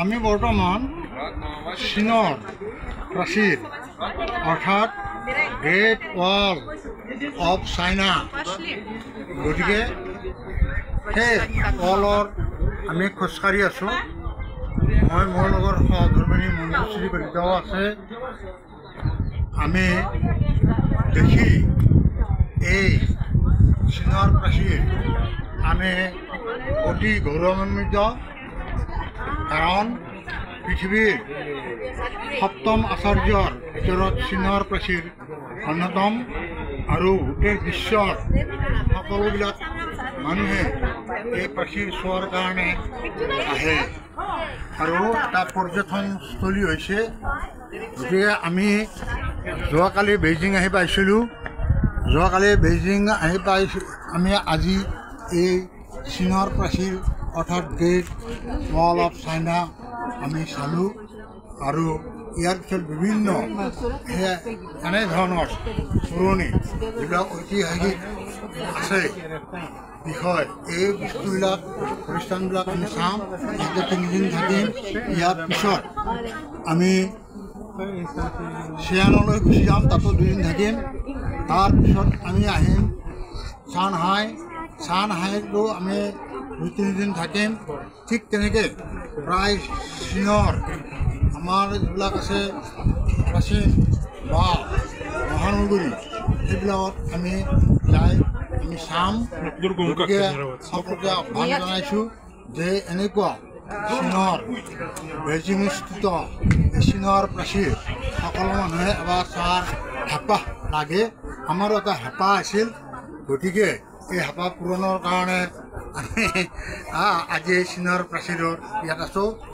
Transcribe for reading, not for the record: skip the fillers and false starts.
আমি বৰ্তমান চীনৰ প্ৰাচীৰ অৰ্থাৎ গ্ৰেট ৱাল অফ চাইনা গতিকে সেই ৱালৰ আমি খোজকাঢ়ি আছোঁ। মই মোৰ লগৰ সহধৰ্মিনী মঞ্জুশ্ৰী কলিতাও আছে। আমি দেখি এই চীনৰ প্ৰাচীৰ আমি অতি গৌৰৱান্বিত, কাৰণ পৃথিৱীৰ সপ্তম আচাৰ্যৰ ভিতৰত চীনৰ প্ৰাচীৰ অন্যতম আৰু গোটেই বিশ্বৰ সকলোবিলাক মানুহে এই প্ৰাচীৰ চোৱাৰ কাৰণে আহে আৰু এটা পৰ্যটনস্থলী হৈছে। গতিকে আমি যোৱাকালি বেইজিং আহি পাইছিলোঁ। আমি আজি এই চীনৰ প্ৰাচীৰ অৰ্থাৎ গ্ৰেট ৱাল অফ চাইনা আমি চালোঁ আৰু ইয়াৰ পিছত বিভিন্ন এনেধৰণৰ পুৰণি যিবিলাক ঐতিহাসিক আছে বিষয়, এই বস্তুবিলাক প্ৰতিষ্ঠানবিলাক আমি চাম। ইয়াতে 3 দিন থাকিম। ইয়াৰ পিছত আমি চিয়ানলৈ গুচি যাম, তাতো 2 দিন থাকিম। তাৰপিছত আমি আহিম চানহাইতো আমি 2-3 দিন থাকিম। ঠিক তেনেকৈ প্ৰায় চীনৰ আমাৰ যিবিলাক আছে প্ৰাচীন বা মহানগৰী, সেইবিলাকত আমি যাই আমি চাম। গতিকে সকলোকে আহ্বান জনাইছোঁ যে এনেকুৱা চীনৰ বেইজিংস্থিত চীনৰ প্ৰাচীৰ সকলো মানুহে এবাৰ চোৱাৰ হেঁপাহ লাগে। আমাৰো এটা হেঁপাহ আছিল। গতিকে এই হেঁপাহ পূৰণৰ কাৰণে আমি আজি চীনৰ প্ৰাচীৰৰ ইয়াত আছোঁ।